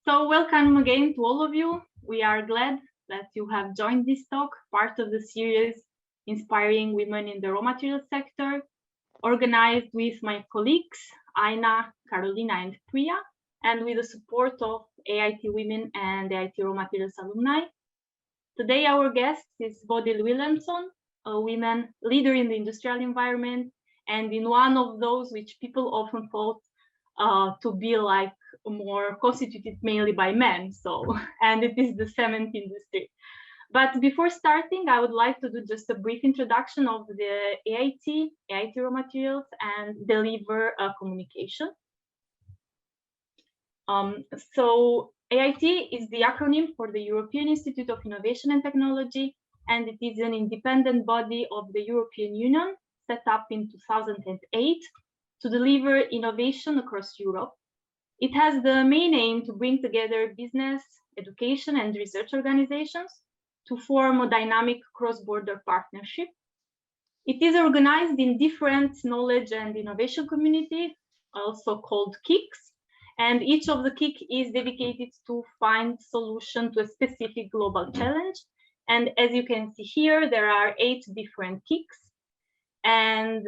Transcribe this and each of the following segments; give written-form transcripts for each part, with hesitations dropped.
So welcome again to all of you. We are glad that you have joined this talk, part of the series Inspiring Women in the Raw Materials Sector, organized with my colleagues, Aina, Carolina, and Priya, and with the support of AIT Women and AIT Raw Materials alumni. Today, our guest is Bodil Wilhelmsson, a women leader in the industrial environment, and in one of those which people often thought to be like more constituted mainly by men. So, and it is the cement industry. But before starting, I would like to do just a brief introduction of the AIT Raw Materials, and deliver a communication. So AIT is the acronym for the European Institute of Innovation and Technology, and it is an independent body of the European Union set up in 2008 to deliver innovation across Europe. It has the main aim to bring together business, education, and research organizations to form a dynamic cross-border partnership. It is organized in different knowledge and innovation communities, also called KICs, and each of the KIC is dedicated to find solution to a specific global challenge. And as you can see here, there are 8 different KICs. And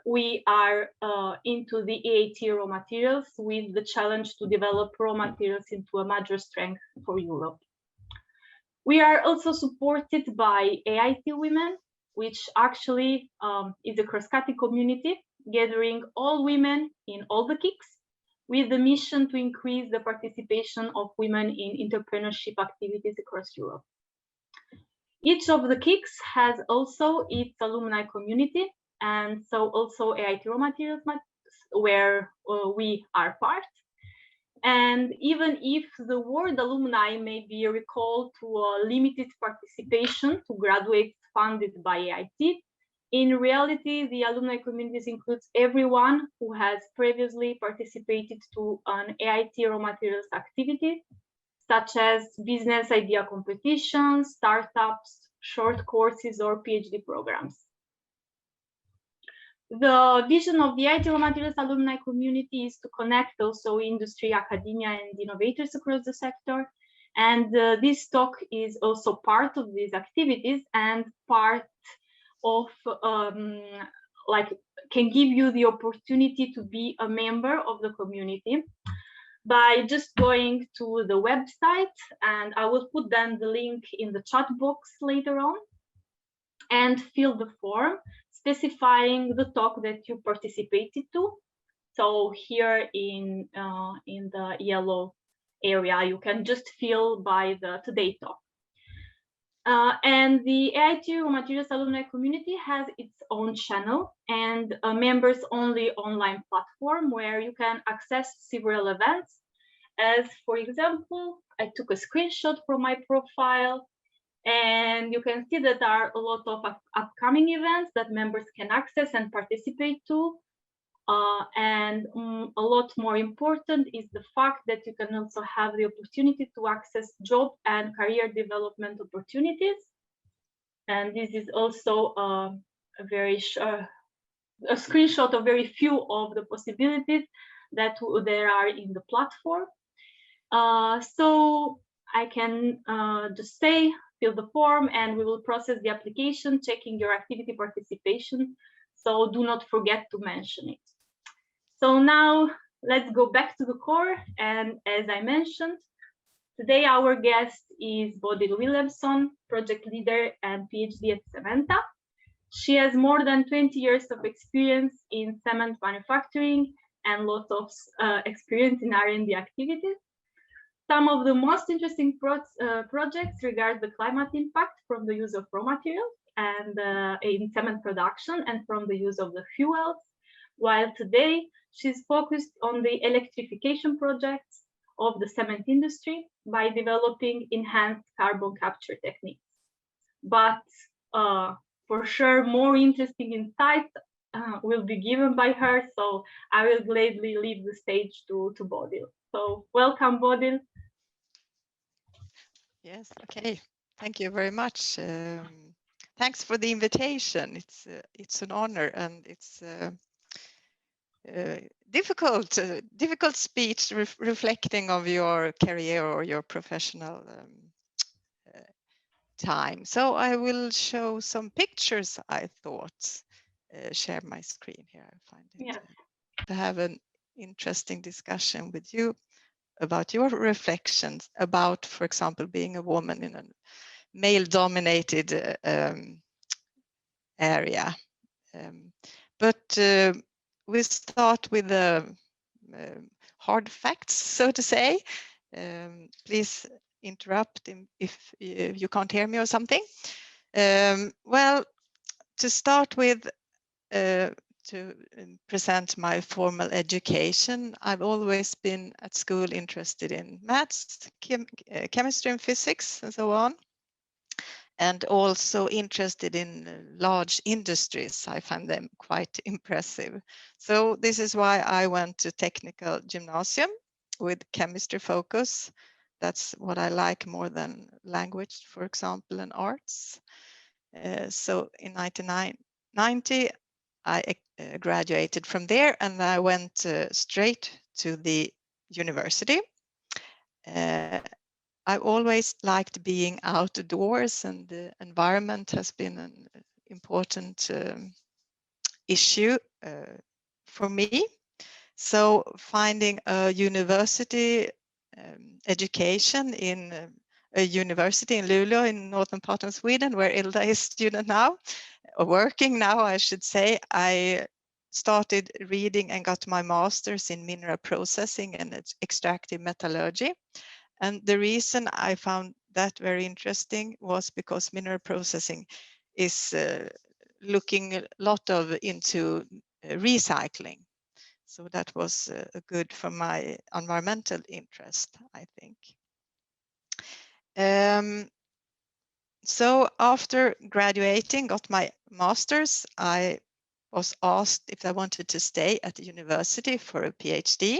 we are into the AIT raw materials with the challenge to develop raw materials into a major strength for Europe. We are also supported by AIT Women, which actually is a cross-cutting community gathering all women in all the KICs with the mission to increase the participation of women in entrepreneurship activities across Europe. Each of the KICs has also its alumni community, and so also AIT Raw Materials, where we are part. And even if the word alumni may be recalled to a limited participation to graduates funded by AIT, in reality, the alumni communities includes everyone who has previously participated to an AIT Raw Materials activity, such as business idea competitions, startups, short courses, or PhD programs. The vision of the AIT Raw Materials alumni community is to connect also industry, academia, and innovators across the sector. And this talk is also part of these activities and part of, can give you the opportunity to be a member of the community by just going to the website, and I will put then the link in the chat box later on, and fill the form specifying the talk that you participated to. So here in the yellow area, you can just fill by the today talk. And the AIT Raw Materials alumni community has its own channel and a members only online platform where you can access several events. As for example, I took a screenshot from my profile, and you can see that there are a lot of upcoming events that members can access and participate to. And a lot more important is the fact that you can also have the opportunity to access job and career development opportunities. And this is also a screenshot of very few of the possibilities that there are in the platform. So I can just say, fill the form, and we will process the application, checking your activity participation. So do not forget to mention it. So now let's go back to the core. And as I mentioned, today our guest is Bodil Wilhelmsson, project leader and PhD at Cementa. She has more than 20 years of experience in cement manufacturing and lots of experience in R&D activities. Some of the most interesting projects regard the climate impact from the use of raw materials and in cement production and from the use of the fuels, while today she's focused on the electrification projects of the cement industry by developing enhanced carbon capture techniques. But for sure, more interesting insights will be given by her, so I will gladly leave the stage to Bodil. So welcome, Bodil. Yes, okay. Thank you very much. Thanks for the invitation. It's an honor, and difficult speech reflecting of your career or your professional time. So I will show some pictures, I thought. Share my screen here. I find it Yes. to have an interesting discussion with you about your reflections about, for example, being a woman in a male-dominated area. But we start with the hard facts, so to say. Please interrupt if you can't hear me or something. Well, to start with, to present my formal education, I've always been at school interested in maths, chemistry and physics and so on, and also interested in large industries. I find them quite impressive. So this is why I went to technical gymnasium with chemistry focus. That's what I like more than language, for example, and arts. So in 1990, I graduated from there and I went straight to the university. I've always liked being outdoors, and the environment has been an important issue for me. So finding a university education in a university in Luleå in northern part of Sweden, where Ilda is student now, or working now, I should say, I started reading and got my master's in mineral processing and extractive metallurgy. And the reason I found that very interesting was because mineral processing is looking a lot of into recycling. So that was good for my environmental interest, I think. So after graduating, got my master's, I was asked if I wanted to stay at the university for a PhD,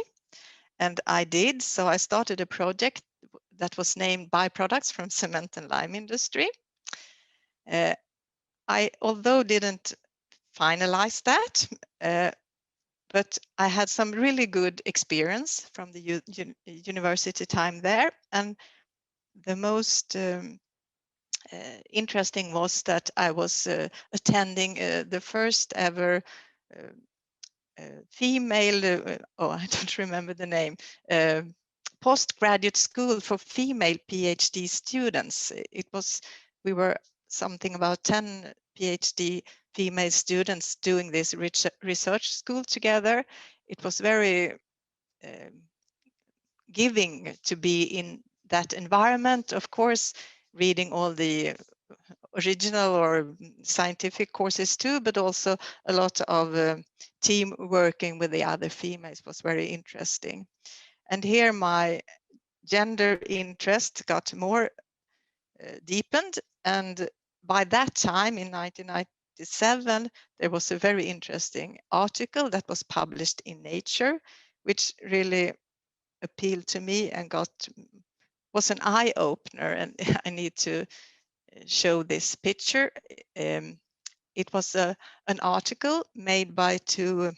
and I did. So I started a project that was named Byproducts from Cement and Lime Industry. I, although didn't finalize that, but I had some really good experience from the university time there. And the most interesting was that I was attending the first ever female, oh, I don't remember the name, postgraduate school for female PhD students. We were something about 10 PhD female students doing this research school together. It was very giving to be in that environment. Of course, reading all the original or scientific courses too, but also a lot of team working with the other females was very interesting. And here my gender interest got more deepened. And by that time in 1997, there was a very interesting article that was published in Nature, which really appealed to me and was an eye opener. And I need to show this picture. It was an article made by two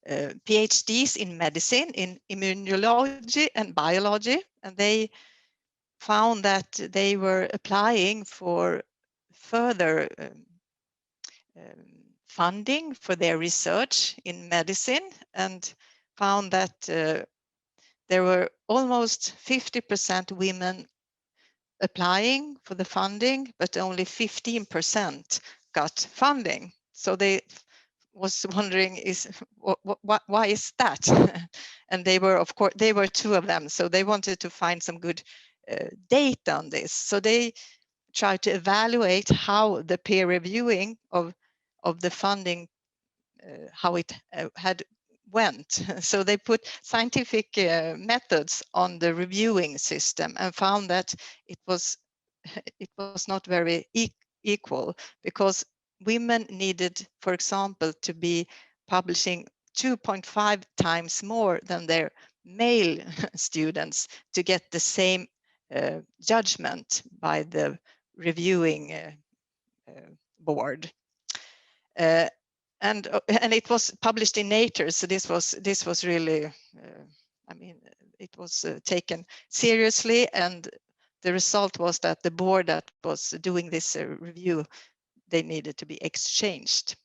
PhDs in medicine, in immunology and biology, and they found that they were applying for further funding for their research in medicine, and found that there were almost 50% women applying for the funding, but only 15% got funding. So they was wondering, why is that? And they were, of course, they were two of them. So they wanted to find some good data on this. So they tried to evaluate how the peer reviewing of the funding, how it had went. So they put scientific methods on the reviewing system and found that it was not very equal, because women needed, for example, to be publishing 2.5 times more than their male students to get the same judgment by the reviewing board. And and it was published in Nature, so this was really, I mean, it was taken seriously, and the result was that the board that was doing this review, they needed to be exchanged.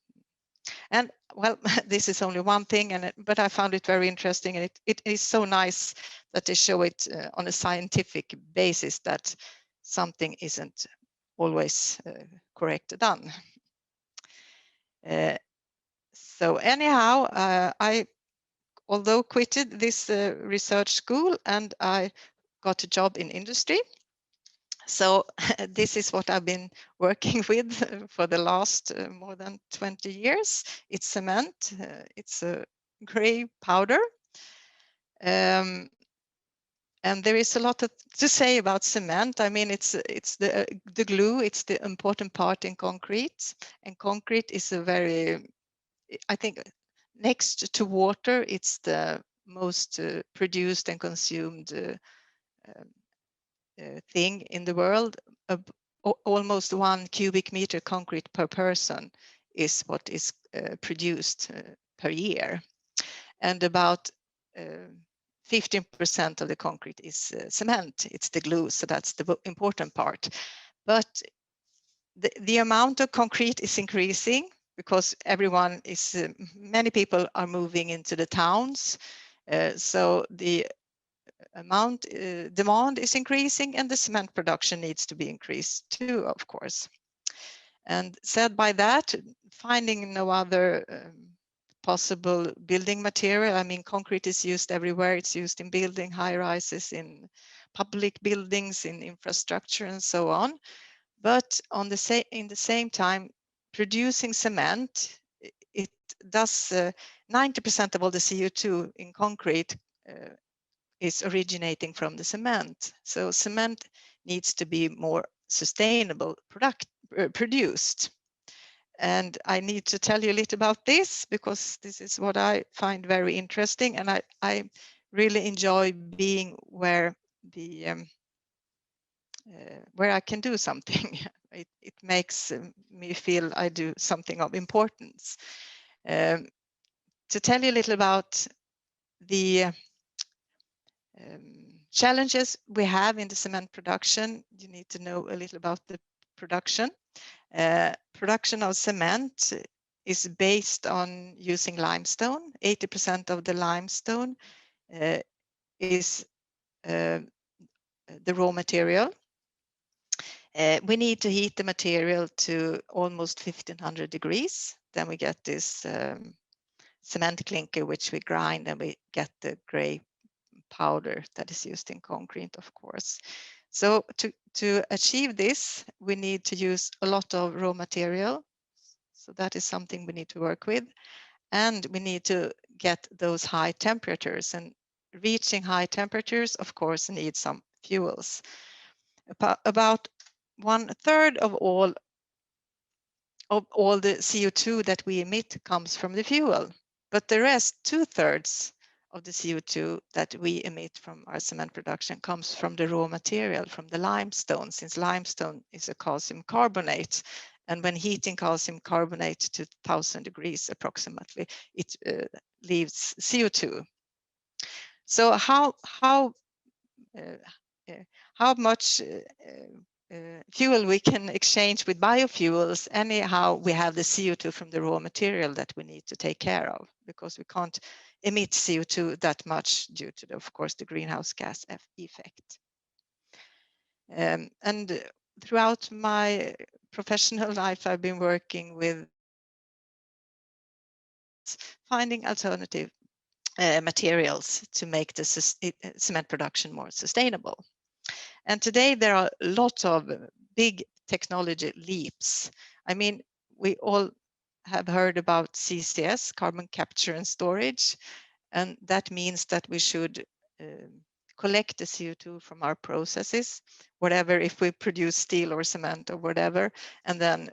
And well, this is only one thing, but I found it very interesting, and it is so nice that they show it on a scientific basis, that something isn't always correct done. So anyhow, I although quitted this research school, and I got a job in industry. So this is what I've been working with for the last more than 20 years. It's cement. It's a gray powder. And there is a lot to say about cement. I mean, it's the glue. It's the important part in concrete. And concrete is a very, I think, next to water, it's the most produced and consumed thing in the world. Almost 1 cubic meter concrete per person is what is produced per year. And about 15% of the concrete is cement. It's the glue, so that's the important part. But the amount of concrete is increasing because everyone is, many people are moving into the towns. So the demand is increasing, and the cement production needs to be increased too, of course. And said by that, finding no other possible building material. I mean, concrete is used everywhere. It's used in building, high rises, in public buildings, in infrastructure, and so on. But in the same time, producing cement, it does 90% of all the CO2 in concrete is originating from the cement. So cement needs to be more sustainable produced. And I need to tell you a little about this, because this is what I find very interesting, and I really enjoy being where I can do something. It makes me feel I do something of importance. To tell you a little about the challenges we have in the cement production, you need to know a little about the production. Production of cement is based on using limestone. 80% of the limestone is the raw material. We need to heat the material to almost 1500 degrees. Then we get this cement clinker, which we grind, and we get the gray powder that is used in concrete, of course. So to achieve this, we need to use a lot of raw material. So that is something we need to work with. And we need to get those high temperatures, and reaching high temperatures, of course, needs some fuels. About 1/3 of all the CO2 that we emit comes from the fuel, but the rest, 2/3 of the CO2 that we emit from our cement production comes from the raw material, from the limestone, since limestone is a calcium carbonate. And when heating calcium carbonate to 1000 degrees approximately, it leaves CO2. So how much fuel we can exchange with biofuels? Anyhow, we have the CO2 from the raw material that we need to take care of, because we can't emit CO2 that much due to, of course, the greenhouse gas effect. And throughout my professional life, I've been working with finding alternative materials to make the cement production more sustainable. And today there are lots of big technology leaps. I mean, we all have heard about CCS, carbon capture and storage, and that means that we should collect the CO2 from our processes, whatever, if we produce steel or cement or whatever, and then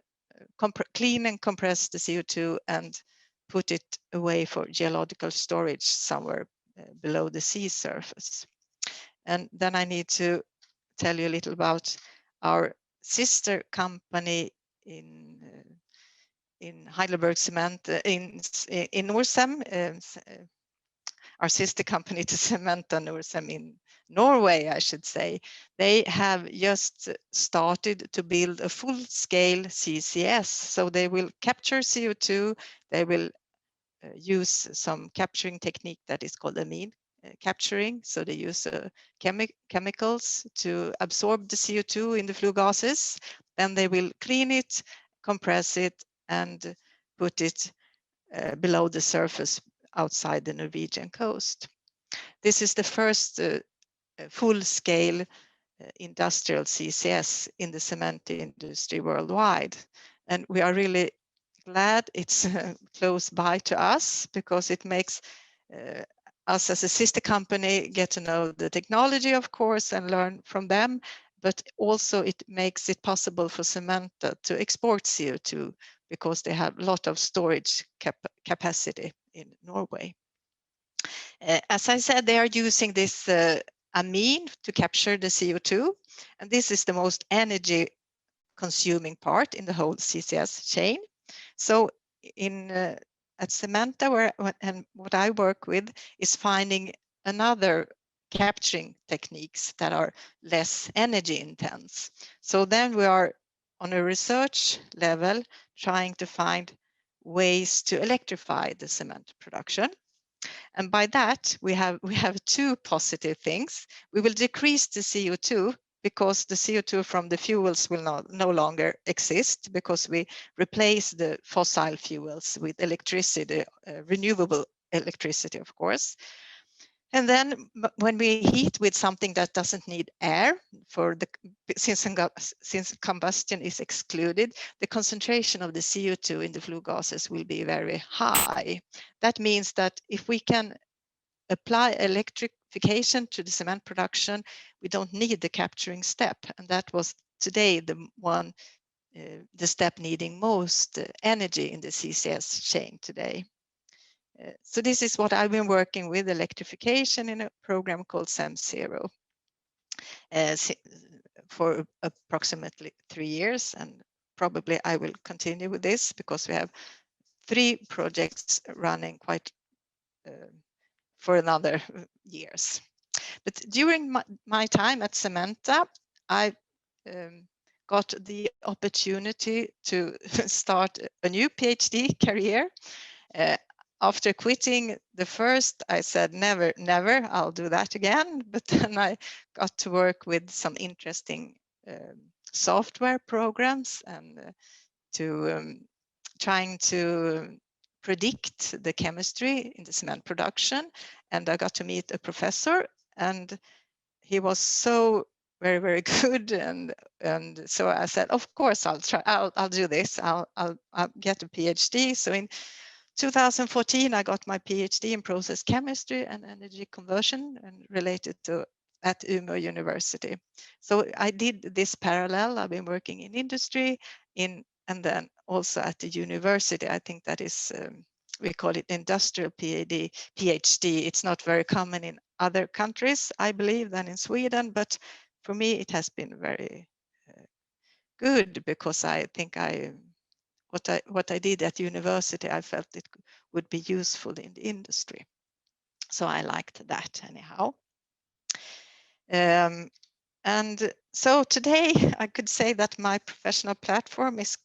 clean and compress the CO2 and put it away for geological storage somewhere below the sea surface. And then I need to tell you a little about our sister company in in Heidelberg Cement in Norsem, our sister company to Cementa Norsem in Norway, I should say. They have just started to build a full-scale CCS. So they will capture CO2. They will use some capturing technique that is called amine capturing. So they use chemicals to absorb the CO2 in the flue gases. Then they will clean it, compress it, and put it below the surface outside the Norwegian coast. This is the first full-scale industrial CCS in the cement industry worldwide. And we are really glad it's close by to us, because it makes us as a sister company get to know the technology, of course, and learn from them. But also it makes it possible for Cementa to export CO2, because they have a lot of storage capacity in Norway. As I said, they are using this amine to capture the CO2, and this is the most energy consuming part in the whole CCS chain. So at Cementa, and what I work with is finding another capturing techniques that are less energy intense. So then we are on a research level trying to find ways to electrify the cement production. And by that, we have two positive things. We will decrease the CO2, because the CO2 from the fuels will no longer exist, because we replace the fossil fuels with electricity, renewable electricity, of course. And then when we heat with something that doesn't need air, since combustion is excluded, the concentration of the CO2 in the flue gases will be very high. That means that if we can apply electrification to the cement production, we don't need the capturing step. And that was today the step needing most energy in the CCS chain today. So this is what I've been working with, electrification, in a program called SEM0 for approximately 3 years. And probably I will continue with this, because we have 3 projects running quite for another years. But during my time at Cementa, I got the opportunity to start a new PhD career. After quitting the first, I said, never, never, I'll do that again. But then I got to work with some interesting software programs, and trying to predict the chemistry in the cement production. And I got to meet a professor, and he was so very, very good. And so I said, of course, I'll do this. I'll get a PhD. So in 2014, I got my PhD in process chemistry and energy conversion, and related to at Umeå University. So I did this parallel. I've been working in industry, and then also at the university. I think that is, we call it industrial PhD. It's not very common in other countries, I believe, than in Sweden. But for me, it has been very good, because I think what I did at university, I felt it would be useful in the industry. So I liked that anyhow. And so today I could say that my professional platform is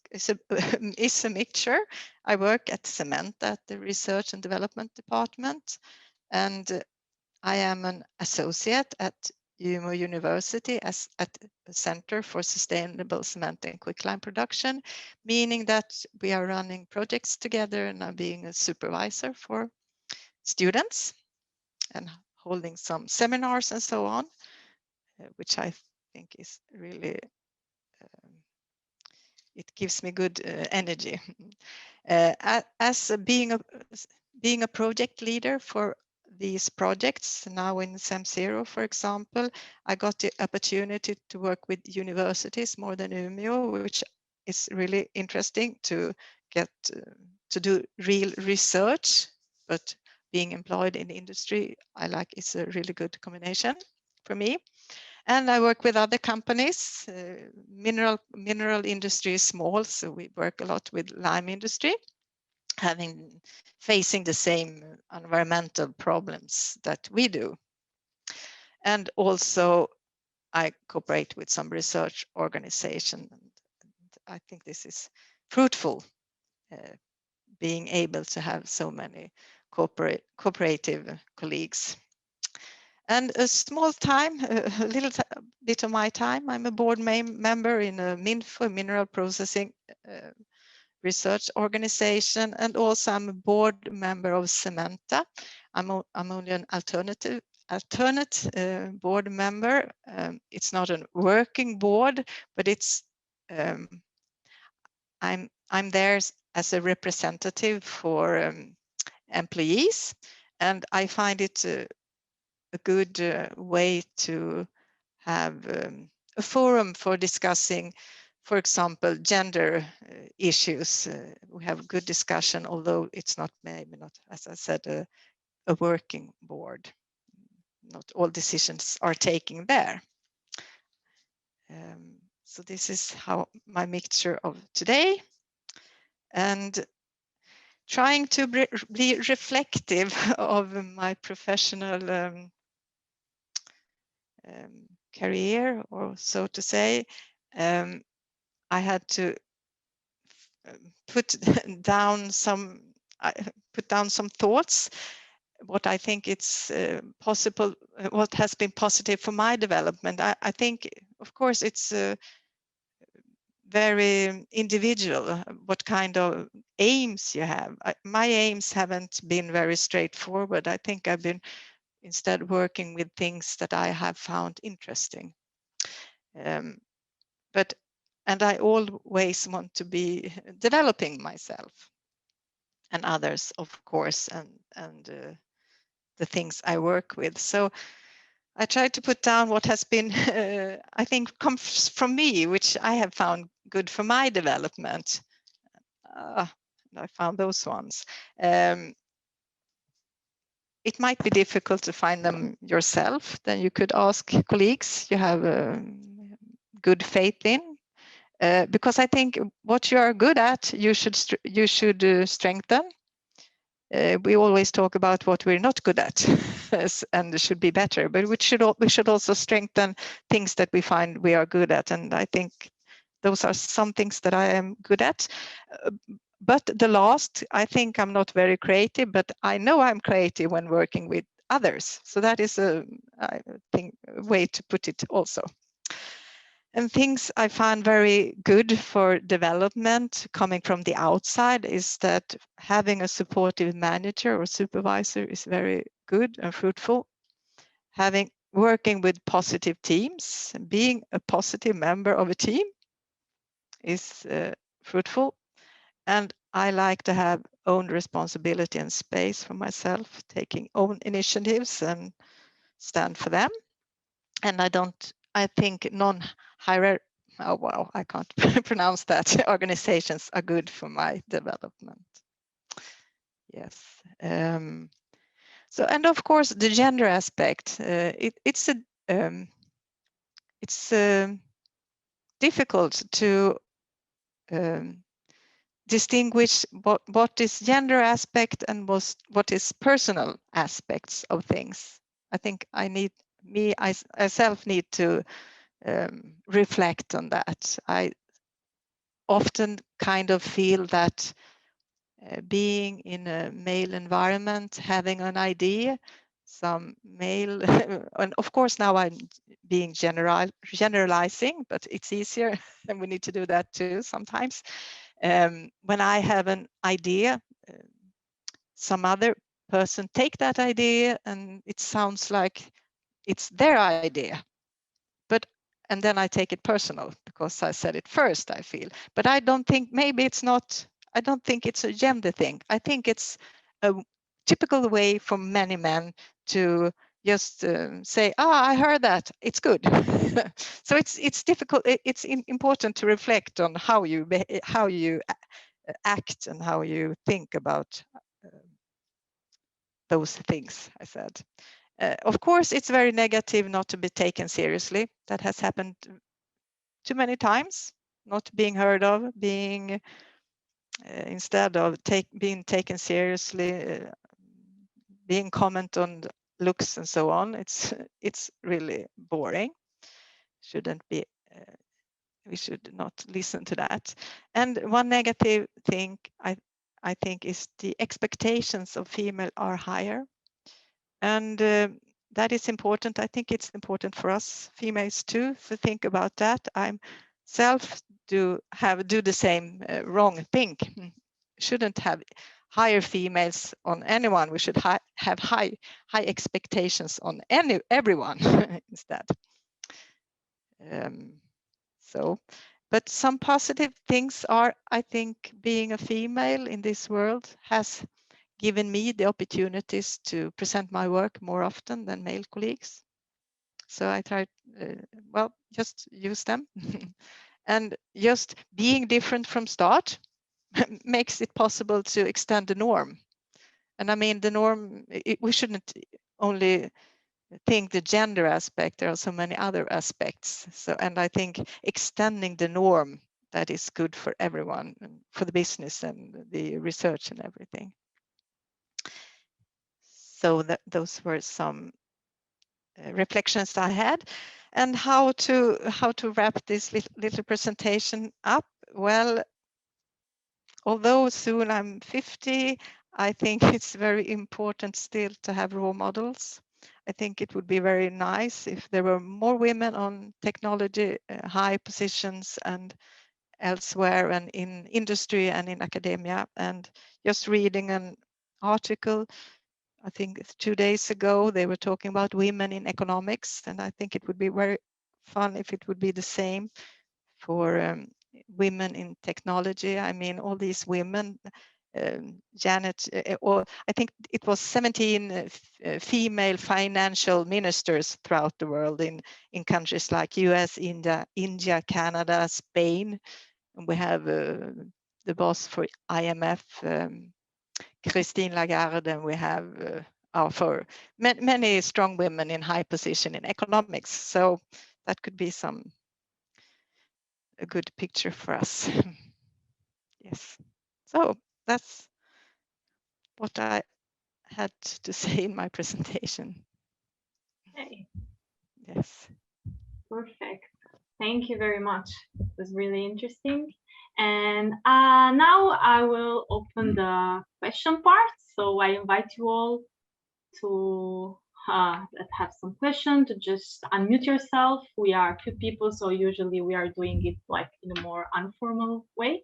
a mixture. I work at Cementa at the Research and Development Department, and I am an associate at Umeå University at the Center for Sustainable Cement and Quicklime Production, meaning that we are running projects together, and I'm being a supervisor for students and holding some seminars and so on, which I think is really, it gives me good energy. As being a project leader for these projects now in SEM0, for example, I got the opportunity to work with universities more than Umeå, which is really interesting to get to do real research, but being employed in the industry, I like, is a really good combination for me. And I work with other companies. Mineral industry is small, so we work a lot with lime industry, facing the same environmental problems that we do. And also I cooperate with some research organization. And I think this is fruitful, being able to have so many cooperative colleagues. And a small time, a little bit of my time, I'm a board member in a MINFO, mineral processing research organization, and also I'm a board member of Cementa. I'm only an alternate board member. It's not a working board, but it's I'm there as a representative for employees, and I find it a good way to have a forum for discussing, for example, gender issues. We have good discussion, although it's maybe not, as I said, a working board. Not all decisions are taken there. So this is how my mixture of today, and trying to be reflective of my professional career, or so to say. I had to put down some thoughts, what I think it's possible, what has been positive for my development. I think, of course, it's very individual what kind of aims you have. My aims haven't been very straightforward. I think I've been instead working with things that I have found interesting. And I always want to be developing myself and others, of course, and the things I work with. So I try to put down what has been, I think, comes from me, which I have found good for my development. I found those ones. It might be difficult to find them yourself. Then you could ask colleagues you have good faith in. Because I think what you are good at, you should strengthen. We always talk about what we're not good at and should be better, but we should also strengthen things that we find we are good at. And I think those are some things that I am good at. But the last, I think I'm not very creative, but I know I'm creative when working with others. So that is I think, a way to put it also. And things I find very good for development coming from the outside is that having a supportive manager or supervisor is very good and fruitful. Working with positive teams, being a positive member of a team is fruitful. And I like to have own responsibility and space for myself, taking own initiatives and stand for them. And I think non-hierarchical, oh wow, I can't pronounce that, organizations are good for my development. Yes. So, and of course, the gender aspect, it's difficult to distinguish what is gender aspect and what is personal aspects of things. I think I myself need to reflect on that. I often kind of feel that being in a male environment, having an idea, some male, and of course now I'm being generalizing, but it's easier and we need to do that too sometimes. When I have an idea, some other person take that idea and it sounds like it's their idea. And then I take it personal because I said it first, I feel. But I don't think, maybe it's not, I don't think it's a gender thing. I think it's a typical way for many men to just say, I heard that, it's good. So it's difficult, it's important to reflect on how you act and how you think about those things I said. Of course, it's very negative not to be taken seriously. That has happened too many times, not being heard of, being instead of being taken seriously, being comment on looks and so on. It's really boring. Shouldn't be. We should not listen to that. And one negative thing I think is the expectations of female are higher, and that is important. I think it's important for us females too to think about that. I'm self do the same wrong thing. Shouldn't have higher females on anyone. We should have high expectations on everyone instead. So, but some positive things are, I think, being a female in this world has given me the opportunities to present my work more often than male colleagues. So I try, well, just use them. And just being different from start makes it possible to extend the norm. And I mean, the norm, we shouldn't only think the gender aspect, there are so many other aspects. So, and I think extending the norm, that is good for everyone, and for the business and the research and everything. So those were some reflections I had. And how to wrap this little presentation up? Well, although soon I'm 50, I think it's very important still to have role models. I think it would be very nice if there were more women on technology, high positions and elsewhere, and in industry and in academia. And just reading an article, I think 2 days ago, they were talking about women in economics, and I think it would be very fun if it would be the same for women in technology. I mean, all these women, Janet, or I think it was 17 female financial ministers throughout the world in countries like US, India, Canada, Spain. And we have the boss for IMF, Christine Lagarde, and we have for many strong women in high position in economics. So that could be a good picture for us. Yes. So that's what I had to say in my presentation. Okay. Yes. Perfect. Thank you very much. It was really interesting. And now I will open the question part. So I invite you all to have some question, to just unmute yourself. We are a few people, so usually we are doing it like in a more informal way.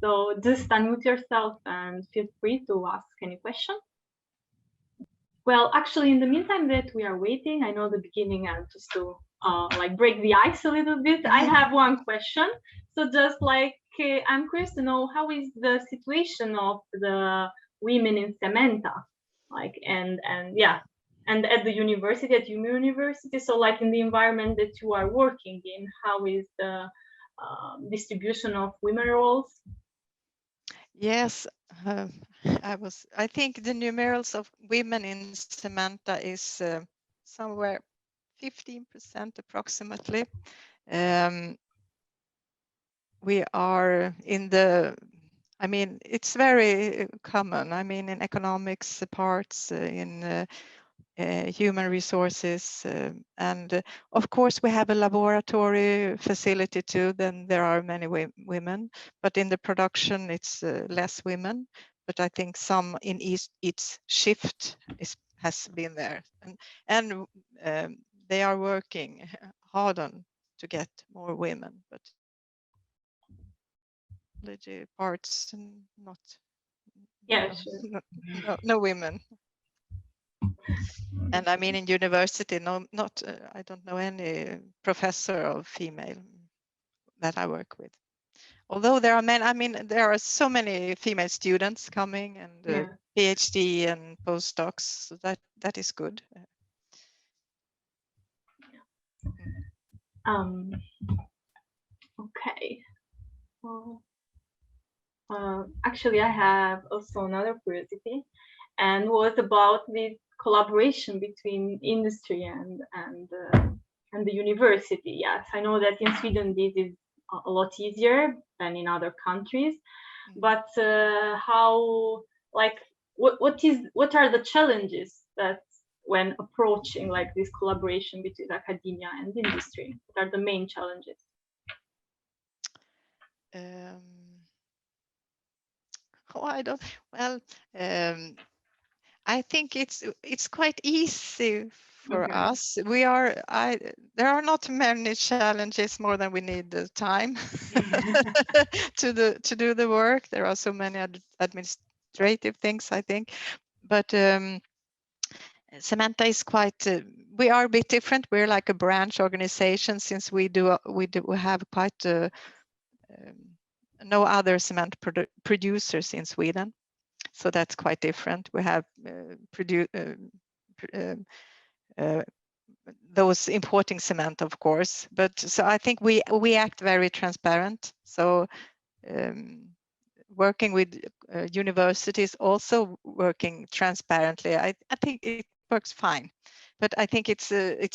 So just unmute yourself and feel free to ask any question. Well, actually, in the meantime that we are waiting, I know the beginning, and just to like break the ice a little bit, I have one question. So just like, I'm curious to know, how is the situation of the women in Cementa? Like, and yeah, and at the university, at UMI University, so like in the environment that you are working in, how is the distribution of women roles? Yes, I think the numerals of women in Cementa is somewhere 15% approximately. We are in the, I mean, it's very common. I mean, in economics parts, in human resources, and of course we have a laboratory facility too. Then there are many women, but in the production it's less women. But I think some in each shift has been there, and they are working hard on to get more women. But the parts not. Yeah, sure. No women. And I mean, in university, not I don't know any professor of female that I work with. Although there are many, I mean, there are so many female students coming, and Yeah. PhD and postdocs. So that is good. Okay. Actually, I have also another curiosity, and was about this collaboration between industry and the university. Yes, I know that in Sweden this is a lot easier than in other countries, but how, like, what are the challenges that when approaching like this collaboration between academia and industry? What are the main challenges? I don't. Well, I think it's quite easy for us. There are not many challenges more than we need the time to do the work. There are so many administrative things, I think, but Samantha is quite. We are a bit different. We're like a branch organization since we have quite no other cement producers in Sweden. So that's quite different. We have those importing cement, of course, but so I think we act very transparent. So working with universities, also working transparently, I think it works fine. But I think it's a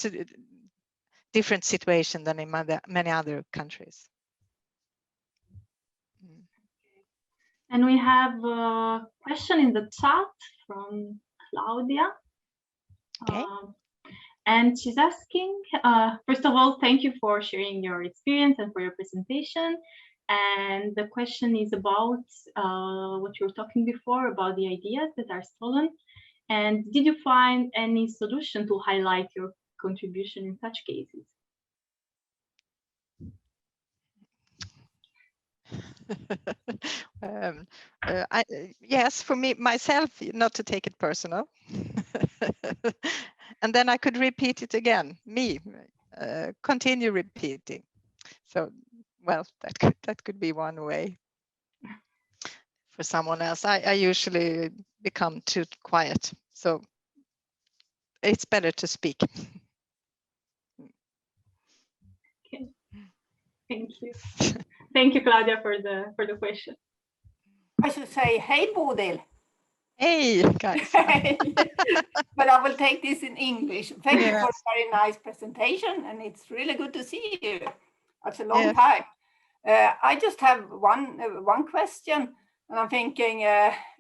different situation than in many other countries. And we have a question in the chat from Claudia. Okay. And she's asking, first of all, thank you for sharing your experience and for your presentation. And the question is about what you were talking before about the ideas that are stolen. And did you find any solution to highlight your contribution in such cases? Yes, for me, myself, not to take it personal. And then I could repeat it again, continue repeating. So, well, that could be one way. For someone else, I usually become too quiet. So it's better to speak. Okay. Thank you. Thank you, Claudia, for the question. I should say, hey, Bodil. Hey, guys. But I will take this in English. Thank you for a very nice presentation, and it's really good to see you. It's a long time. I just have one question, and I'm thinking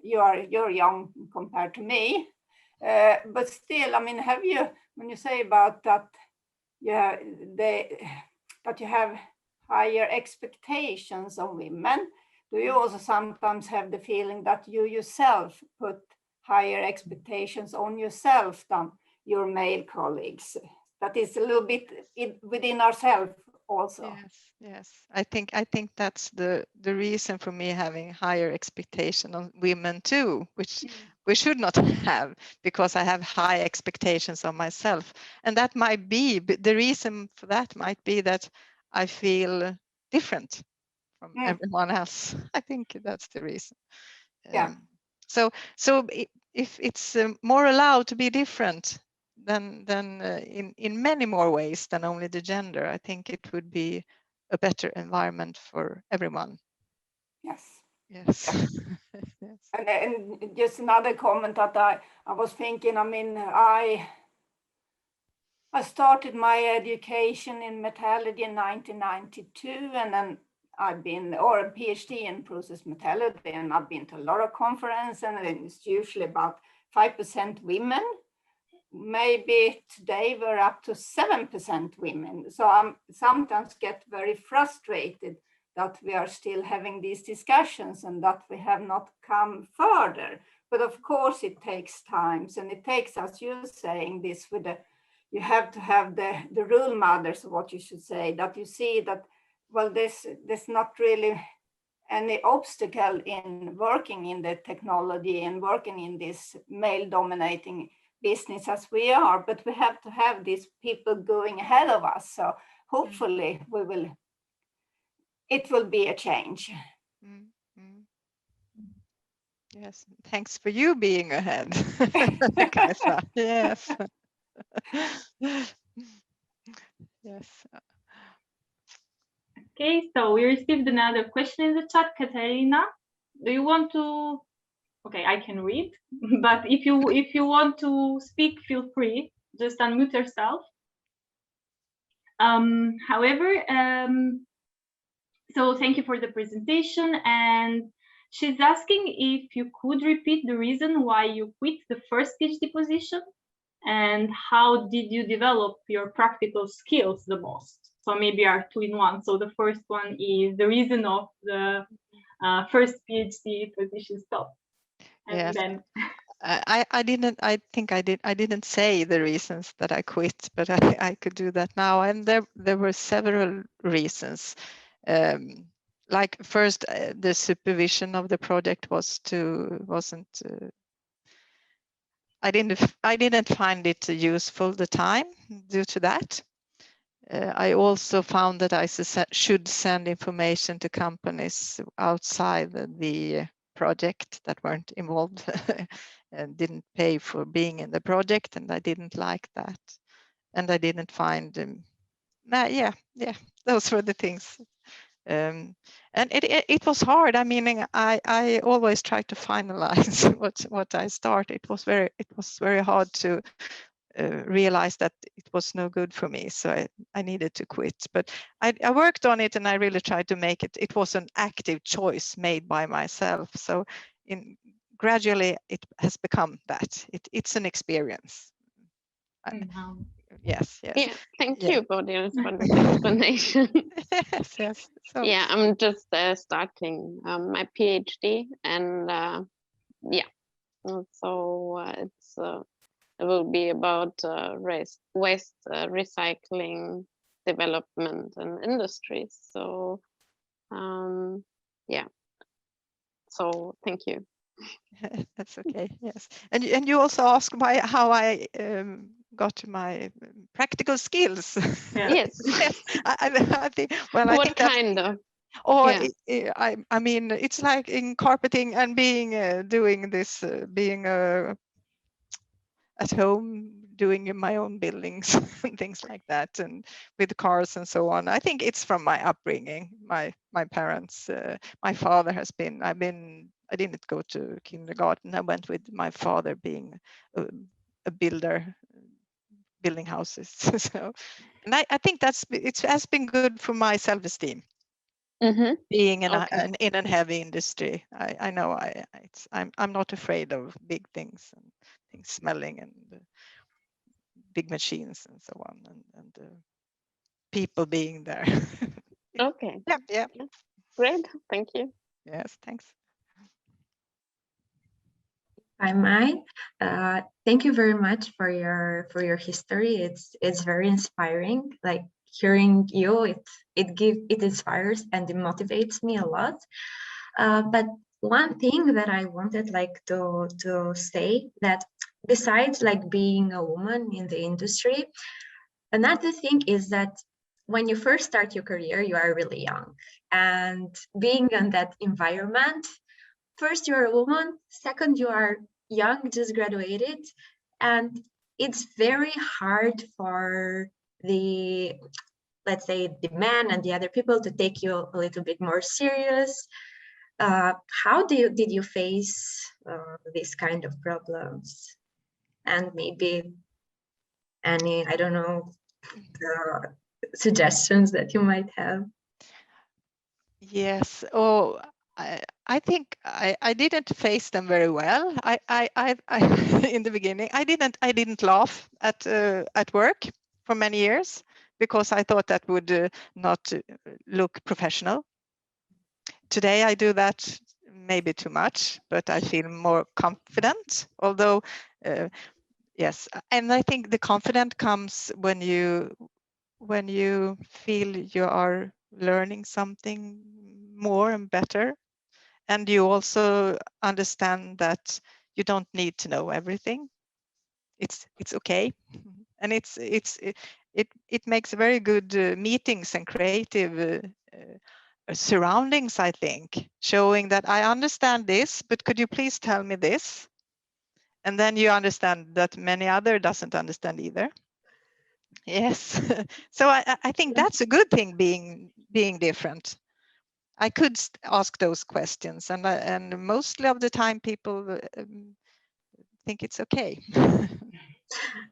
you're young compared to me, but still, I mean, have you, when you say about that, that you have higher expectations of women, do you also sometimes have the feeling that you yourself put higher expectations on yourself than your male colleagues? That is a little bit within ourselves also. Yes. I think that's the reason for me having higher expectation on women too, which we should not have, because I have high expectations on myself. And that might be, the reason for that might be that I feel different from everyone else. I think that's the reason. So if it's more allowed to be different than in many more ways than only the gender, I think it would be a better environment for everyone. Yes. Yes. And just another comment that I was thinking, I mean, I started my education in metallurgy in 1992, and then I've been, or a PhD in process metallurgy, and I've been to a lot of conferences, and it's usually about 5% women. Maybe today we're up to 7% women. So I sometimes get very frustrated that we are still having these discussions and that we have not come further. But of course it takes time, and it takes, as you're saying, this with you have to have the role models, what you should say, that you see that, well, there's not really any obstacle in working in the technology and working in this male dominating business as we are, but we have to have these people going ahead of us. So hopefully it will be a change. Yes, thanks for you being ahead. Kaisa. Yes. Yes. Okay, so we received another question in the chat. Katarina, do you want to Okay, I can read, but if you want to speak, feel free. Just unmute yourself. However, so thank you for the presentation, and she's asking if you could repeat the reason why you quit the first PhD position, and how did you develop your practical skills the most? So maybe are two in one. So the first one is the reason of the first PhD position stop, and Yes. then I didn't say the reasons that I quit, but I could do that now. And there were several reasons. Like first, the supervision of the project wasn't. I didn't find it useful the time due to that. I also found that I should send information to companies outside the project that weren't involved and didn't pay for being in the project, and I didn't like that. And I didn't find, yeah, those were the things. And it was hard. I mean, I always try to finalize what I start. It was very hard to realize that it was no good for me, so I needed to quit. But I worked on it, and I really tried to make it. It was an active choice made by myself. So gradually it has become that. It's an experience. Yes. Yeah, thank you, Bodil, for this explanation. yes. So yeah, I'm just starting my PhD, and yeah, so it will be about waste recycling development and industries. So yeah, so thank you. That's okay. Yes, and you also asked how I got my practical skills. Yes. Yes. I think. Well, I what think that's, kind of? or Yeah. I mean, it's like in carpeting and being doing this, being at home doing my own buildings and things like that, and with cars and so on. I think it's from my upbringing. My parents, my father has been. I didn't go to kindergarten. I went with my father being a builder, building houses. So, and I think it has been good for my self-esteem. Being in a heavy industry, I know I'm not afraid of big things and things smelling and big machines and so on, and people being there. Okay. Yeah. Great. Thank you. Yes, thanks. I might. Thank you very much for your history. It's very inspiring. Like hearing you, it inspires and it motivates me a lot. But one thing that I wanted like to say, that besides like being a woman in the industry, another thing is that when you first start your career, you are really young, and being in that environment, first you're a woman, second you are young, just graduated, and it's very hard for the, let's say, the men and the other people to take you a little bit more serious. How did you face these kind of problems? And maybe any, I don't know, suggestions that you might have? Yes. Oh, I think I didn't face them very well. I in the beginning I didn't laugh at work for many years because I thought that would not look professional. Today I do that maybe too much, but I feel more confident. Although, yes, and I think the confidence comes when you feel you are learning something more and better, and you also understand that you don't need to know everything. It's okay, and it makes very good meetings and creative surroundings, I think, showing that I understand this, but could you please tell me this? And then you understand that many other doesn't understand either. Yes. So I think that's a good thing, being different. I could ask those questions, and mostly of the time people think it's okay.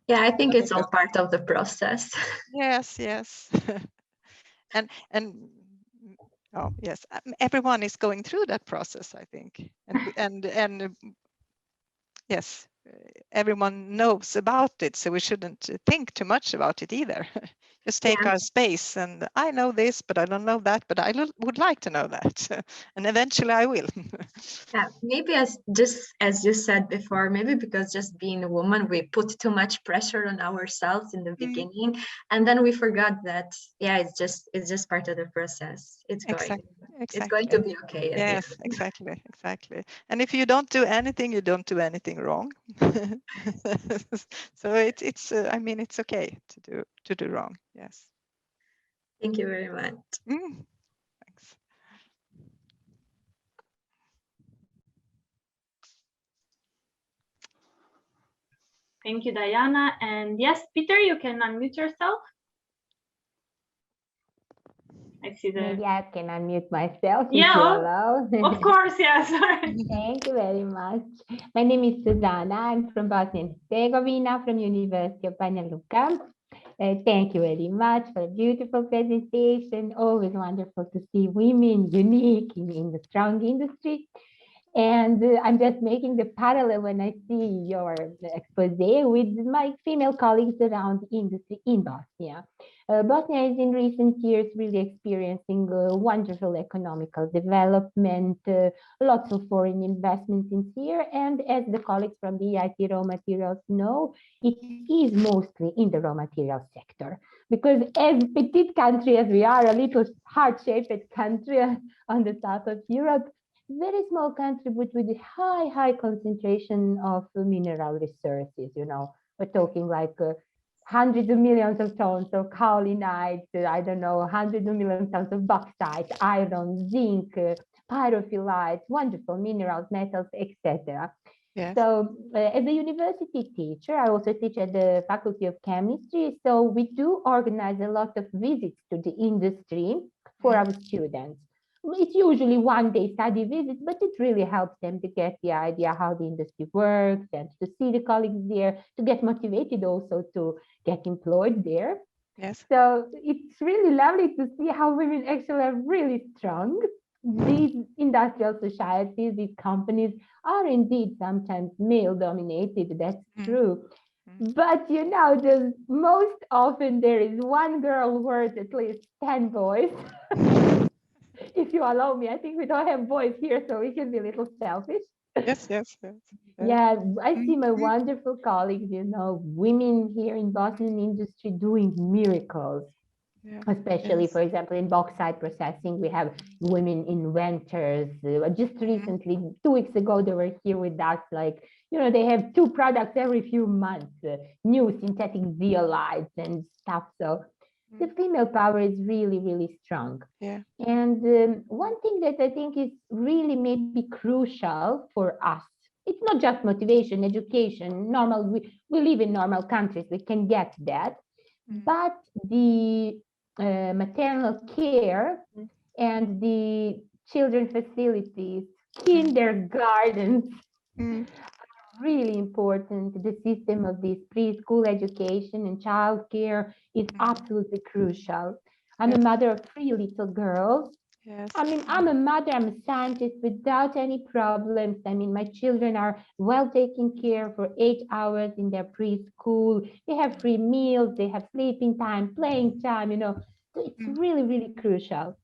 Yeah, I think it's all part of the process. Yes, yes. and oh yes, everyone is going through that process, I think, and yes, everyone knows about it, so we shouldn't think too much about it either. Just take Yeah. our space, and I know this, but I don't know that, but I would like to know that, and eventually I will. Yeah, maybe as you said before, maybe because just being a woman, we put too much pressure on ourselves in the beginning, and then we forgot that it's just part of the process. It's going to be okay. Yes, exactly. And if you don't do anything, you don't do anything wrong. So it's I mean, it's okay to do wrong. Yes. Thank you very much. Thanks. Thank you, Diana. And yes, Peter, you can unmute yourself. I see the... Maybe I can unmute myself if Yeah, you allow. of course, yes. Thank you very much. My name is Susanna. I'm from Bosnia and Herzegovina, from University of Banja Luka. Thank you very much for a beautiful presentation. Always wonderful to see women unique in the strong industry. And I'm just making the parallel when I see your expose with my female colleagues around industry in Bosnia. Bosnia is in recent years really experiencing wonderful economical development, lots of foreign investments in here. And as the colleagues from the EIT raw materials know, it is mostly in the raw material sector. Because as petite country as we are, a little heart-shaped country on the south of Europe, very small country, but with a high concentration of mineral resources. You know, we're talking like hundreds of millions of tons of kaolinite, I don't know, hundreds of millions of tons of bauxite, iron, zinc, pyrophyllite, wonderful minerals, metals, etc. Yes. So as a university teacher, I also teach at the Faculty of Chemistry. So we do organize a lot of visits to the industry for our students. It's usually one-day study visits, but it really helps them to get the idea how the industry works and to see the colleagues there, to get motivated also to get employed there. Yes. So it's really lovely to see how women actually are really strong. These industrial societies, these companies are indeed sometimes male-dominated, that's true. But you know, most often there is one girl worth at least 10 boys. If you allow me, I think we don't have boys here, so we can be a little selfish. Yes. Yeah, I see my wonderful colleagues, you know, women here in Bosnian industry doing miracles. Yeah. Especially, for example, in bauxite processing, we have women inventors. Just recently, 2 weeks ago, they were here with us. Like, you know, they have 2 products every few months, new synthetic zeolites and stuff. So the female power is really strong. Yeah. And one thing that I think is really maybe crucial for us, it's not just motivation, education, normal, we live in normal countries, we can get that, but the maternal care and the children facilities, kindergartens, really important. The system of this preschool education and childcare is absolutely crucial. I'm a mother of 3 little girls. Yes. I mean, I'm a mother, I'm a scientist without any problems. I mean, my children are well taken care for 8 hours in their preschool. They have free meals, they have sleeping time, playing time, you know. So it's really crucial.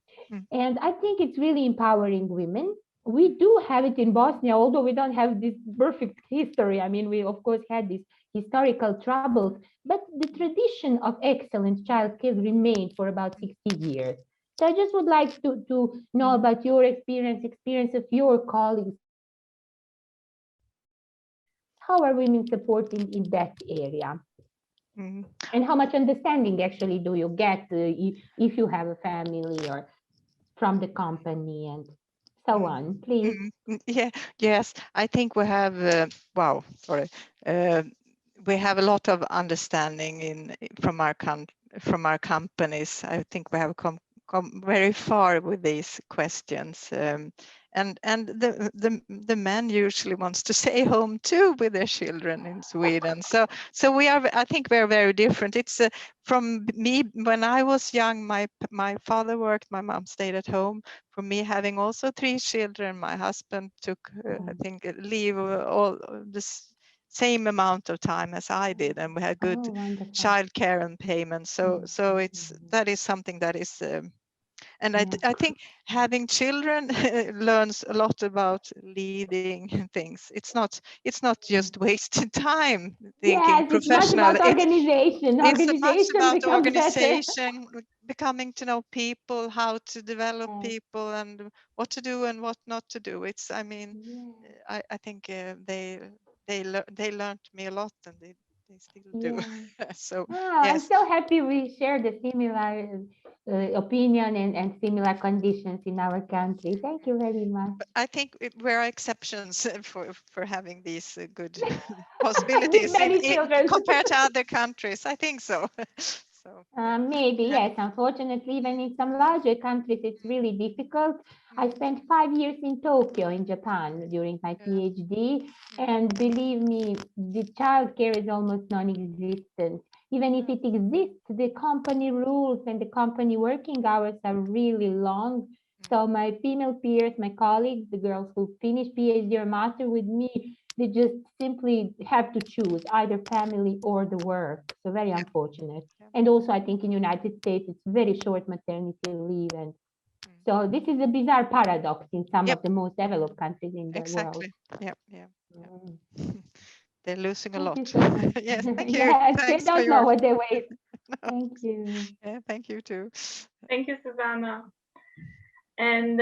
And I think it's really empowering women. We do have it in Bosnia, although we don't have this perfect history. I mean, we of course had these historical troubles, but the tradition of excellent childcare remained for about 60 years. So I just would like to know about your experience of your colleagues. How are women supporting in that area? And how much understanding actually do you get if you have a family or from the company and so on, please? Yeah, yes, I think we have, we have a lot of understanding from our companies. I think we have come very far with these questions. And the men usually wants to stay home too with their children in Sweden. So we are, I think we're very different. It's from me when I was young, my father worked, my mom stayed at home. For me, having also 3 children, my husband took I think leave all this same amount of time as I did, and we had good Oh, wonderful. childcare and payments. So it's that is something that is and I think having children learns a lot about leading things. It's not just wasted time thinking Yes, it's much professional. about organization. It's much Organization about becomes better. organization, becoming to know people, how to develop people, and what to do and what not to do. It's, I mean, I think they learned me a lot, and they still do. So Oh, yes. I'm so happy we share the similar opinion and similar conditions in our country. Thank you very much. But I think we're exceptions for having these good possibilities With many children. compared to other countries. I think so. So maybe, yes. Unfortunately, even in some larger countries, it's really difficult. I spent 5 years in Tokyo, in Japan, during my PhD. And believe me, the childcare is almost non-existent. Even if it exists, the company rules and the company working hours are really long. So my female peers, my colleagues, the girls who finish PhD or master with me, they just simply have to choose either family or the work. So very unfortunate. And also, I think in United States, it's very short maternity leave. And so this is a bizarre paradox in some of the most developed countries in the world. Yeah. They're losing a Thank lot. you so much. Yes, thank you. Yes, Thanks they don't know what they wait. Thank you. Yeah, thank you too. Thank you, Susanna. And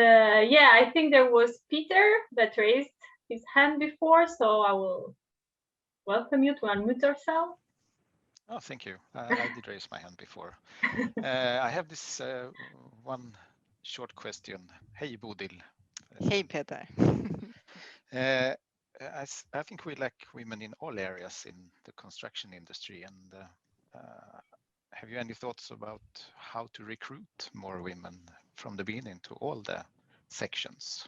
yeah, I think there was Peter that raised his hand before, so I will welcome you to unmute yourself. Oh, thank you. I did raise my hand before. I have this one short question. Hey, Bodil. Hey, Peter. I think we lack women in all areas in the construction industry. And have you any thoughts about how to recruit more women from the beginning to all the sections?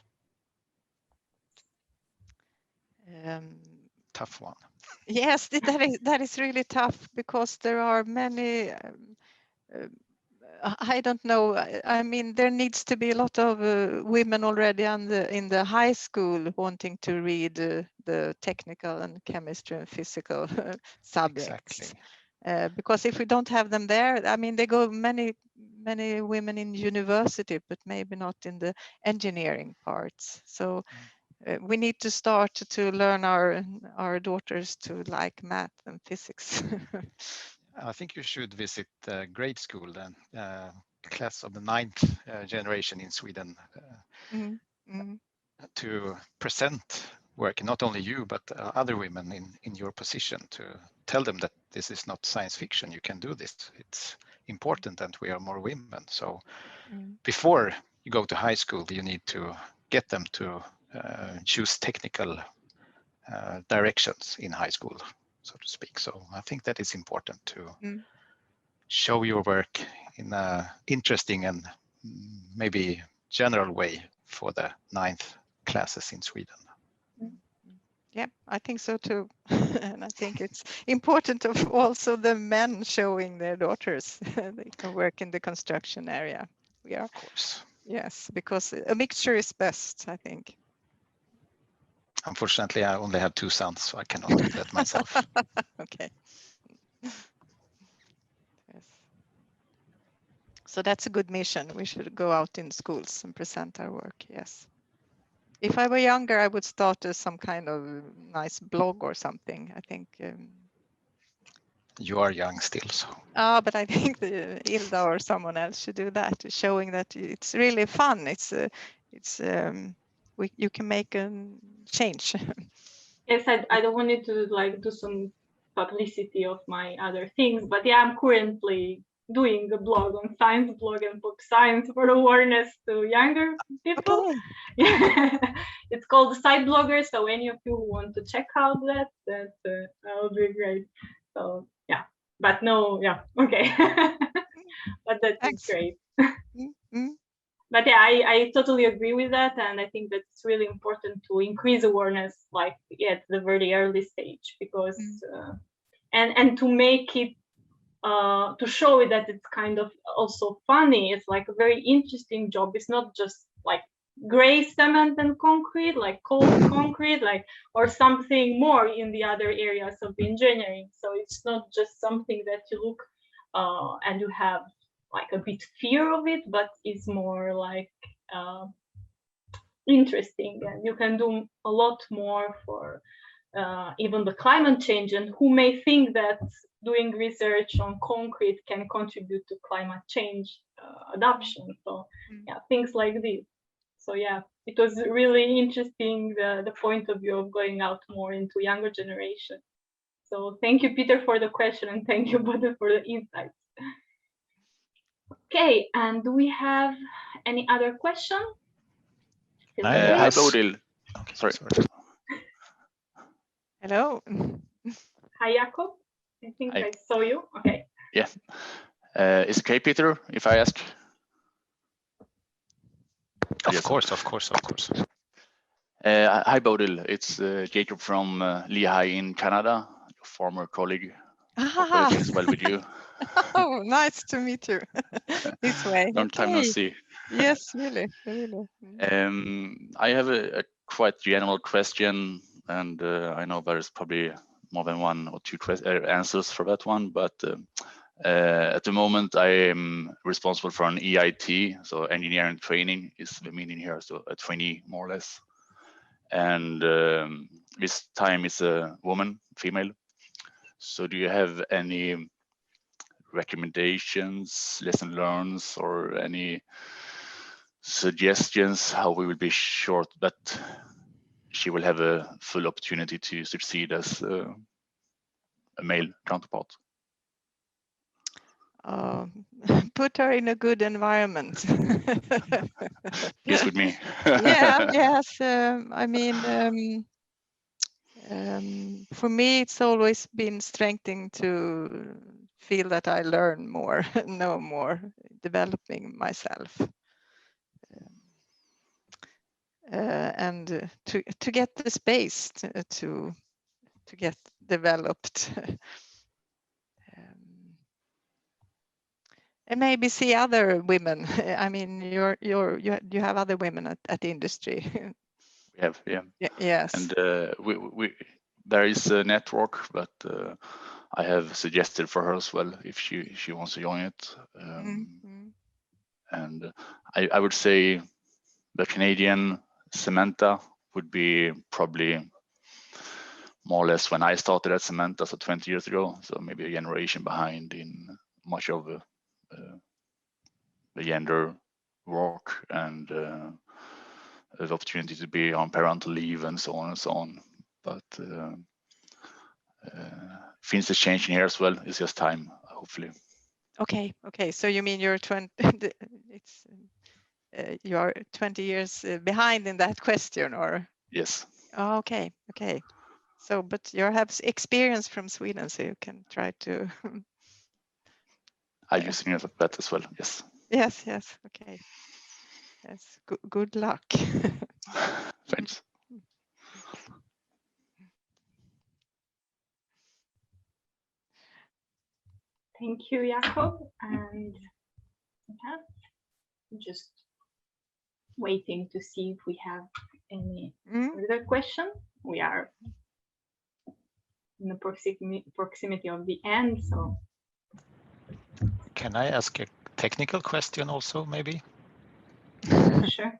Tough one. Yes, that is really tough, because there are many. I don't know. I mean, there needs to be a lot of women already in the high school wanting to read the technical and chemistry and physical subjects. Exactly. Because if we don't have them there, I mean, they go many women in university, but maybe not in the engineering parts. So we need to start to learn our daughters to like math and physics. I think you should visit grade school then, class of the 9th generation in Sweden, to present work, not only you, but other women in your position, to tell them that this is not science fiction, you can do this. It's important that we are more women. So before you go to high school, you need to get them to choose technical directions in high school, so to speak. So I think that is important to show your work in an interesting and maybe general way for the 9th classes in Sweden. Yeah, I think so too. And I think it's important of also the men showing their daughters they can work in the construction area. We are, of course. Yes, because a mixture is best, I think. Unfortunately, I only have 2 sons, so I cannot do that myself. Okay. Yes. So that's a good mission. We should go out in schools and present our work. Yes. If I were younger, I would start some kind of nice blog or something. I think. You are young still, so. But I think Ilda or someone else should do that, showing that it's really fun. You can make a change. Yes, I don't want to like do some publicity of my other things, but yeah, I'm currently doing a blog on science blog and book science for awareness to younger people. Okay. Yeah. It's called the Side Blogger, so any of you who want to check out that would be great. So yeah, but no, yeah, okay. But that is great. But yeah, I totally agree with that, and I think that it's really important to increase awareness, like at the very early stage, because and to make it to show it that it's kind of also funny. It's like a very interesting job. It's not just like gray cement and concrete, like cold concrete, like or something more in the other areas of engineering. So it's not just something that you look and you have like a bit fear of it, but it's more like interesting, and you can do a lot more for even the climate change. And who may think that doing research on concrete can contribute to climate change adoption? So yeah, things like this. So yeah, it was really interesting, the point of view of going out more into younger generation. So thank you, Peter, for the question, and thank you, Bodil, for the insights. Okay, and do we have any other question? Hi, Bodil. Okay, sorry. Hello. Hi, Jakob. I think I saw you. Okay. Yeah. Is it okay, Peter, if I ask? Of course. Hi, Bodil. It's Jacob from Lehigh in Canada, your former colleague. Hope everything's well with you. Oh, nice to meet you. This way. Long time no see. Yes, really. I have a quite general question, and I know there's probably more than one or two answers for that one, but at the moment I am responsible for an EIT, so engineering training is the meaning here, so a trainee more or less. And this time is a woman, female. So do you have any recommendations, lesson learns, or any suggestions how we will be sure that she will have a full opportunity to succeed as a male counterpart? Put her in a good environment. Yes, with me. Yes. I mean, for me, it's always been strengthening to feel that I learn more, know more, developing myself, and to get the space to get developed. And maybe see other women. I mean, you have other women at the industry. We have, yeah. Yes. And we there is a network, but I have suggested for her as well if she wants to join it. And I would say the Canadian Samantha would be probably more or less when I started at Samantha, so 20 years ago. So maybe a generation behind in much of the gender work and the opportunity to be on parental leave and so on and so on. But things are changing here as well. It's just time, hopefully. Okay. So you mean you're 20? It's you are 20 years behind in that question, or? Yes. Oh, okay. So, but you have experience from Sweden, so you can try to. I'm using that as well. Yes. Yes. Okay. Yes. Good luck. Thanks. Thank you, Jakob. And just waiting to see if we have any further question. We are in the proximity of the end, so. Can I ask a technical question also, maybe? Sure.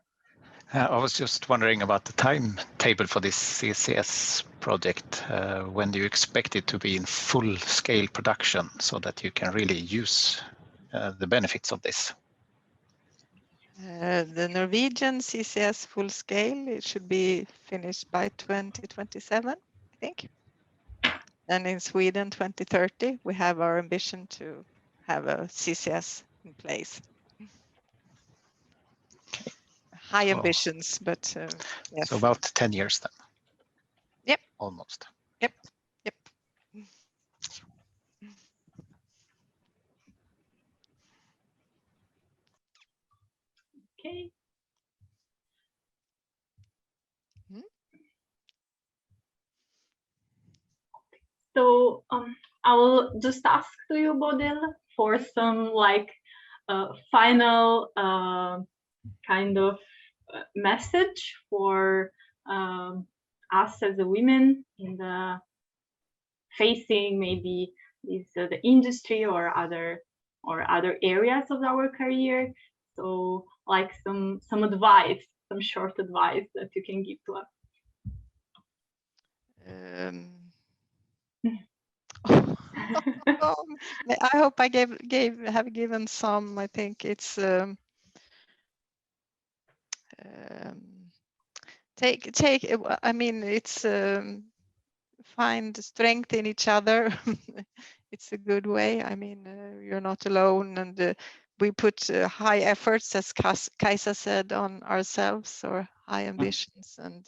I was just wondering about the timetable for this CCS project. When do you expect it to be in full-scale production so that you can really use the benefits of this? The Norwegian CCS full scale, it should be finished by 2027, I think. And in Sweden, 2030, we have our ambition to have a CCS in place. Okay. High ambitions, but yes. So about 10 years then? Yep. Almost. Yep. So I will just ask to you, Bodil, for some like final kind of message for us as a women in the facing maybe this the industry or other areas of our career. So like some advice, some short advice that you can give to us. I hope I have given some. I think it's take. I mean, it's find strength in each other. It's a good way. I mean, you're not alone, and we put high efforts, as Kaisa said, on ourselves, or high ambitions, and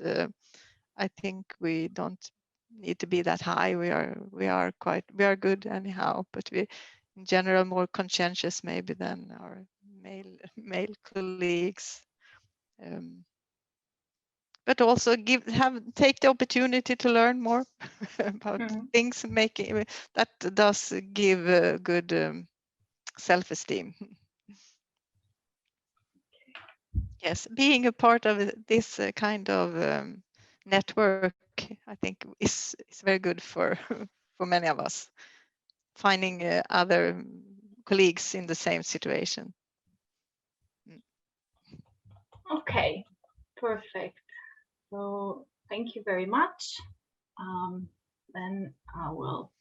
I think we don't need to be that high. We are good anyhow, but we in general more conscientious maybe than our male colleagues. But also take the opportunity to learn more about things, making that does give a good self-esteem. Yes, being a part of this kind of network, I think is very good for for many of us. Finding other colleagues in the same situation. Okay, perfect. So thank you very much. Then I will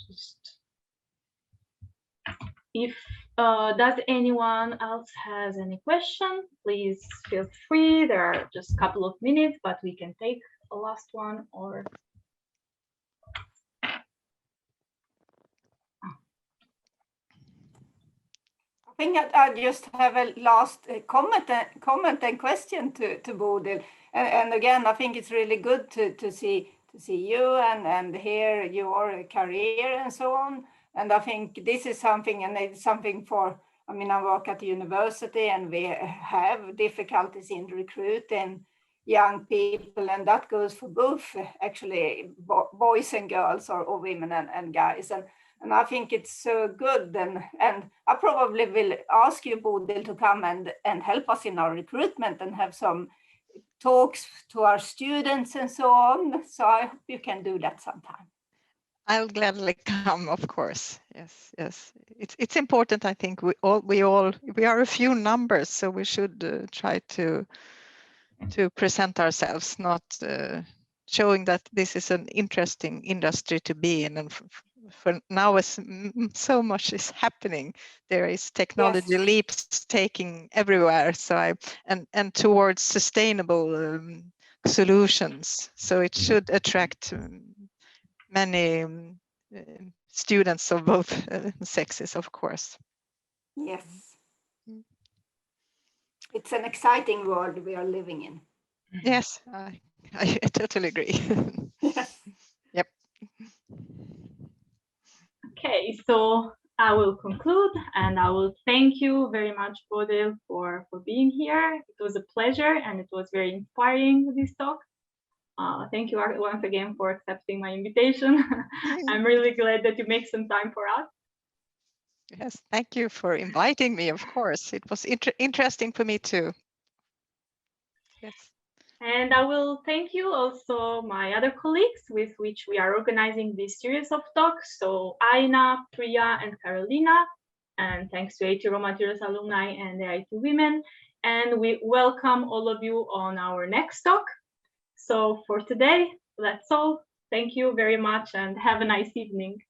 just, if does anyone else has any question, please feel free. There are just a couple of minutes, but we can take a last one or. I think I just have a last comment and question to Bodil. And again, I think it's really good to see you and hear your career and so on. And I think this is something, and it's something for, I mean, I work at the university and we have difficulties in recruiting young people, and that goes for both actually boys and girls, or women and guys. And I think it's so good, and I probably will ask you, Bodil, to come and help us in our recruitment and have some talks to our students and so on. So I hope you can do that sometime. I'll gladly come, of course. Yes. It's important. I think we are a few numbers, so we should try to present ourselves, not showing that this is an interesting industry to be in. And for now, as so much is happening, there is technology leaps taking everywhere. So and towards sustainable solutions. So it should attract many students of both sexes, of course. Yes. It's an exciting world we are living in. Yes, I totally agree. Yes. Yep. Okay, so I will conclude, and I will thank you very much, Bodil, for being here. It was a pleasure, and it was very inspiring, this talk. Thank you once again for accepting my invitation. I'm really glad that you make some time for us. Yes, thank you for inviting me, of course. It was interesting for me too. Yes. And I will thank you also my other colleagues with which we are organizing this series of talks. So Aina, Priya, and Carolina. And thanks to AIT Raw Materials alumni and the AIT Women. And we welcome all of you on our next talk. So for today, that's all. Thank you very much and have a nice evening.